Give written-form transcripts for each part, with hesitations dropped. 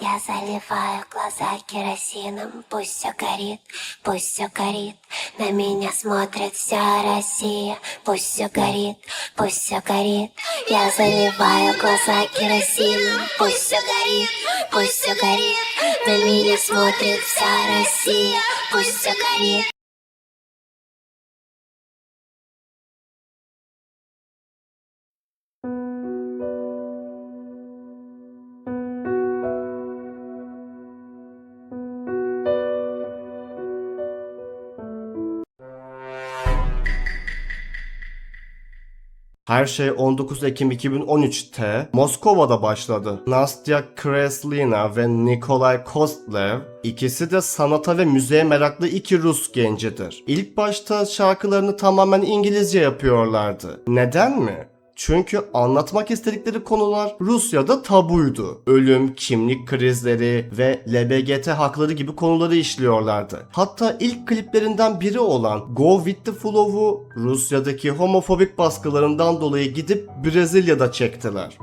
Я заливаю глаза керосином, пусть все горит. На меня смотрит вся Россия, пусть все горит. Я заливаю глаза керосином, пусть все горит. На меня смотрит вся Россия, пусть все горит. Her şey 19 Ekim 2013'te Moskova'da başladı. Nastya Kreslina ve Nikolay Kostlev ikisi de sanata ve müziğe meraklı iki Rus gencidir. İlk başta şarkılarını tamamen İngilizce yapıyorlardı. Neden mi? Çünkü anlatmak istedikleri konular Rusya'da tabuydu. Ölüm, kimlik krizleri ve LGBT hakları gibi konuları işliyorlardı. Hatta ilk kliplerinden biri olan Go With The Flow'u Rusya'daki homofobik baskılarından dolayı gidip Brezilya'da çektiler.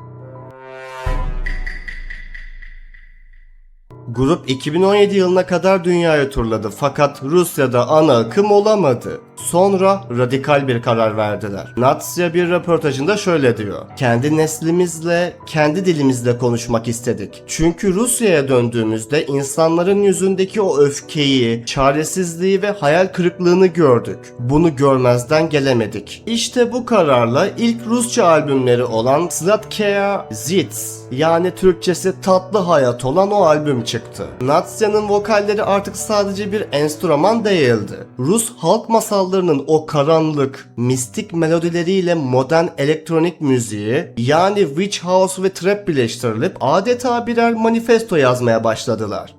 Grup 2017 yılına kadar dünyayı turladı fakat Rusya'da ana akım olamadı. Sonra radikal bir karar verdiler. Natsya bir röportajında şöyle diyor. Kendi neslimizle, kendi dilimizle konuşmak istedik. Çünkü Rusya'ya döndüğümüzde insanların yüzündeki o öfkeyi, çaresizliği ve hayal kırıklığını gördük. Bunu görmezden gelemedik. İşte bu kararla ilk Rusça albümleri olan Sladkaya Zits, yani Türkçesi Tatlı Hayat olan o albüm çıktı. Natsya'nın vokalleri artık sadece bir enstrüman değildi. Rus halk masallarının o karanlık, mistik melodileriyle modern elektronik müziği, yani Witch House ve Trap birleştirilip adeta birer manifesto yazmaya başladılar.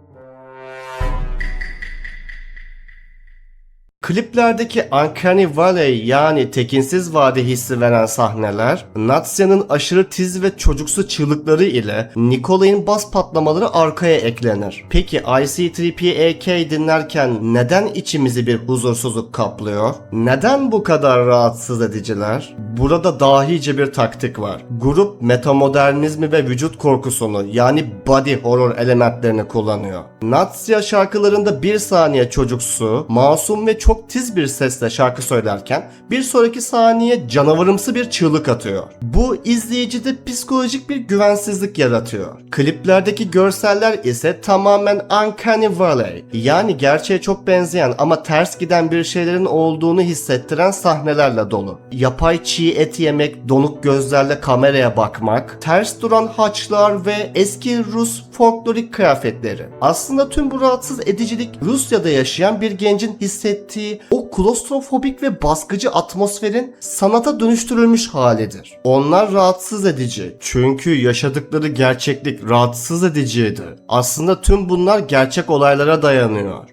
Kliplerdeki Uncanny Valley, yani tekinsiz vadi hissi veren sahneler, Natsya'nın aşırı tiz ve çocuksu çığlıkları ile Nikolay'ın bas patlamaları arkaya eklenir. Peki IC3PAK dinlerken neden içimizi bir huzursuzluk kaplıyor? Neden bu kadar rahatsız ediciler? Burada dahice bir taktik var. Grup metamodernizmi ve vücut korkusunu, yani body horror elementlerini kullanıyor. Natsya şarkılarında bir saniye çocuksu, masum ve çok tiz bir sesle şarkı söylerken bir sonraki saniye canavarımsı bir çığlık atıyor. Bu izleyicide psikolojik bir güvensizlik yaratıyor. Kliplerdeki görseller ise tamamen Uncanny Valley, yani gerçeğe çok benzeyen ama ters giden bir şeylerin olduğunu hissettiren sahnelerle dolu. Yapay çiğ et yemek, donuk gözlerle kameraya bakmak, ters duran haçlar ve eski Rus folklorik kıyafetleri. Aslında tüm bu rahatsız edicilik Rusya'da yaşayan bir gencin hissettiği o klostrofobik ve baskıcı atmosferin sanata dönüştürülmüş halidir. Onlar rahatsız edici çünkü yaşadıkları gerçeklik rahatsız ediciydi. Aslında tüm bunlar gerçek olaylara dayanıyor.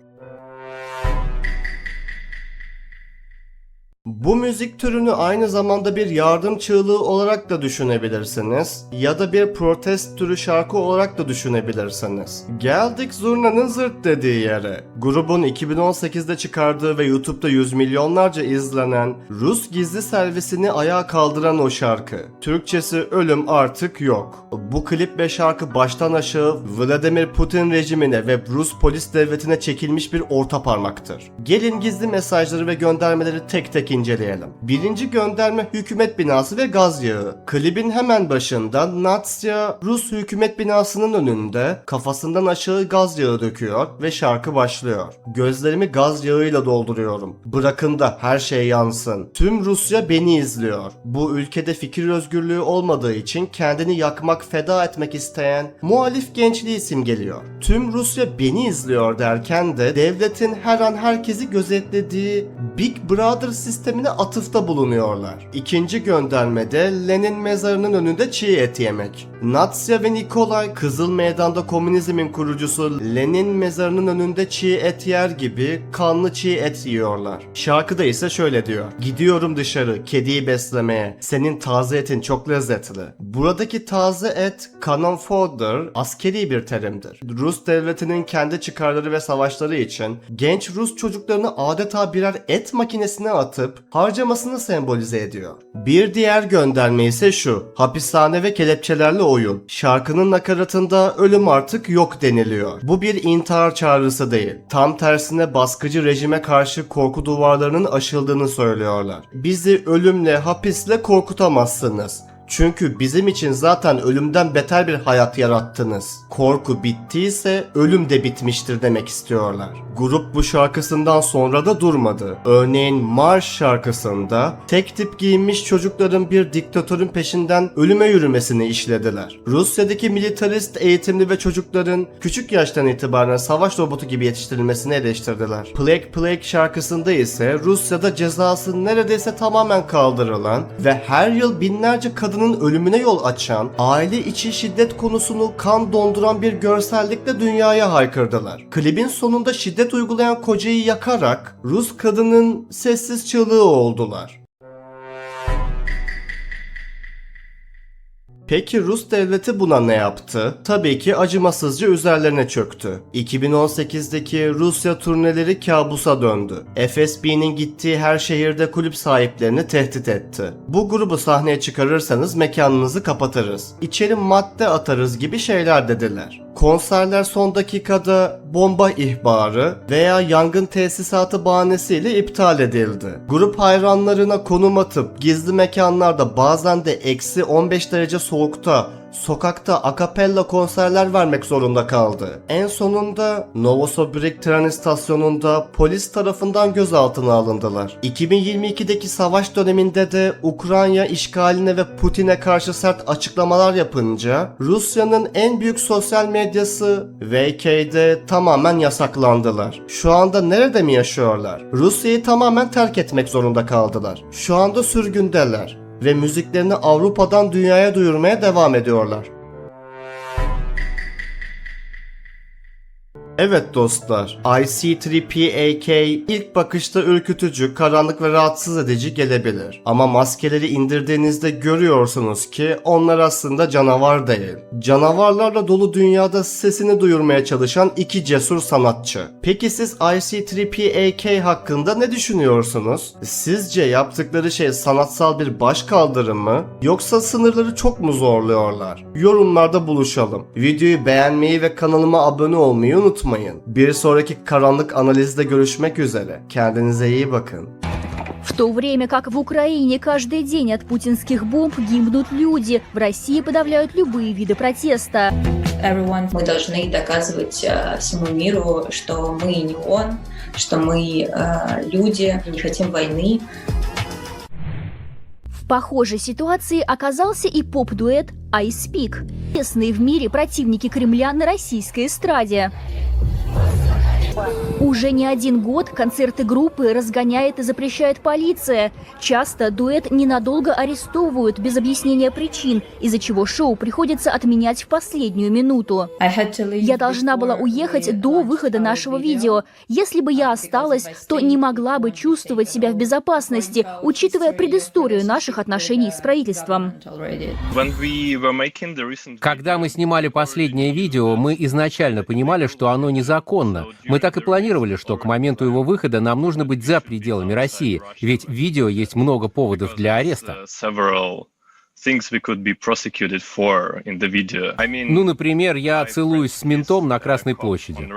Bu müzik türünü aynı zamanda bir yardım çığlığı olarak da düşünebilirsiniz ya da bir protest türü şarkı olarak da düşünebilirsiniz. Geldik zurnanın zırt dediği yere. Grubun 2018'de çıkardığı ve YouTube'da yüz milyonlarca izlenen Rus gizli servisini ayağa kaldıran o şarkı. Türkçesi Ölüm Artık Yok. Bu klip ve şarkı baştan aşağı Vladimir Putin rejimine ve Rus polis devletine çekilmiş bir orta parmaktır. Gelin gizli mesajları ve göndermeleri tek tek inceleyelim. Birinci gönderme hükümet binası ve gaz yağı. Klibin hemen başında Natsya Rus hükümet binasının önünde kafasından aşağı gaz yağı döküyor ve şarkı başlıyor. Gözlerimi gaz yağıyla dolduruyorum. Bırakın da her şey yansın. Tüm Rusya beni izliyor. Bu ülkede fikir özgürlüğü olmadığı için kendini yakmak, feda etmek isteyen muhalif gençliği simgeliyor. Tüm Rusya beni izliyor derken de devletin her an herkesi gözetlediği Big Brother sistemine atıfta bulunuyorlar. İkinci göndermede Lenin mezarının önünde çiğ et yemek. Natsya ve Nikolay Kızıl Meydan'da komünizmin kurucusu Lenin mezarının önünde çiğ et yer gibi kanlı çiğ et yiyorlar. Şarkıda ise şöyle diyor. Gidiyorum dışarı kediyi beslemeye. Senin taze etin çok lezzetli. Buradaki taze et cannon fodder askeri bir terimdir. Rus devletinin kendi çıkarları ve savaşları için genç Rus çocuklarını adeta birer et makinesine atıp atıp harcamasını sembolize ediyor. Bir diğer gönderme ise şu: hapishane ve kelepçelerle oyun. Şarkının nakaratında ölüm artık yok deniliyor. Bu bir intihar çağrısı değil. Tam tersine baskıcı rejime karşı korku duvarlarının aşıldığını söylüyorlar. Bizi ölümle, hapisle korkutamazsınız. Çünkü bizim için zaten ölümden beter bir hayat yarattınız. Korku bittiyse ölüm de bitmiştir demek istiyorlar. Grup bu şarkısından sonra da durmadı. Örneğin Marş şarkısında tek tip giyinmiş çocukların bir diktatörün peşinden ölüme yürümesini işlediler. Rusya'daki militarist eğitimli ve çocukların küçük yaştan itibaren savaş robotu gibi yetiştirilmesini eleştirdiler. Plague Plague şarkısında ise Rusya'da cezası neredeyse tamamen kaldırılan ve her yıl binlerce kadının ölümüne yol açan, aile içi şiddet konusunu kan donduran bir görsellikle dünyaya haykırdılar. Klibin sonunda şiddet uygulayan kocayı yakarak Rus kadının sessiz çığlığı oldular. Peki Rus devleti buna ne yaptı? Tabii ki acımasızca üzerlerine çöktü. 2018'deki Rusya turneleri kabusa döndü. FSB'nin gittiği her şehirde kulüp sahiplerini tehdit etti. Bu grubu sahneye çıkarırsanız mekanınızı kapatırız, İçeri madde atarız gibi şeyler dediler. Konserler son dakikada bomba ihbarı veya yangın tesisatı bahanesiyle iptal edildi. Grup hayranlarına konum atıp gizli mekanlarda, bazen de eksi 15 derece soğukta, sokakta akapella konserler vermek zorunda kaldı. En sonunda Novosibirsk tren istasyonunda polis tarafından gözaltına alındılar. 2022'deki savaş döneminde de Ukrayna işgaline ve Putin'e karşı sert açıklamalar yapınca Rusya'nın en büyük sosyal medyası VK'de tamamen yasaklandılar. Şu anda nerede mi yaşıyorlar? Rusya'yı tamamen terk etmek zorunda kaldılar. Şu anda sürgündeler ve müziklerini Avrupa'dan dünyaya duyurmaya devam ediyorlar. Evet dostlar, IC3PAK ilk bakışta ürkütücü, karanlık ve rahatsız edici gelebilir. Ama maskeleri indirdiğinizde görüyorsunuz ki onlar aslında canavar değil. Canavarlarla dolu dünyada sesini duyurmaya çalışan iki cesur sanatçı. Peki siz IC3PAK hakkında ne düşünüyorsunuz? Sizce yaptıkları şey sanatsal bir başkaldırı mı? Yoksa sınırları çok mu zorluyorlar? Yorumlarda buluşalım. Videoyu beğenmeyi ve kanalıma abone olmayı unutmayın. Bir sonraki karanlık analizde görüşmek üzere. Kendinize iyi bakın. В то время как в Украине каждый день от путинских бомб гибнут люди, в России подавляют любые виды протеста. Мы должны доказывать всему миру, что мы не он, что мы люди, не хотим войны. В похожей ситуации оказался и поп-дуэт I Speak, известные в мире противники Кремля на российской эстраде. Уже не один год концерты группы разгоняет и запрещает полиция. Часто дуэт ненадолго арестовывают без объяснения причин, из-за чего шоу приходится отменять в последнюю минуту. Я должна была уехать до выхода нашего видео. Если бы я осталась, то не могла бы чувствовать себя в безопасности, учитывая предысторию наших отношений с правительством. Когда мы снимали последнее видео, мы изначально понимали, что оно незаконно. Мы так и планировали, что к моменту его выхода нам нужно быть за пределами России, ведь в видео есть много поводов для ареста. Ну, например, я целуюсь с ментом на Красной площади.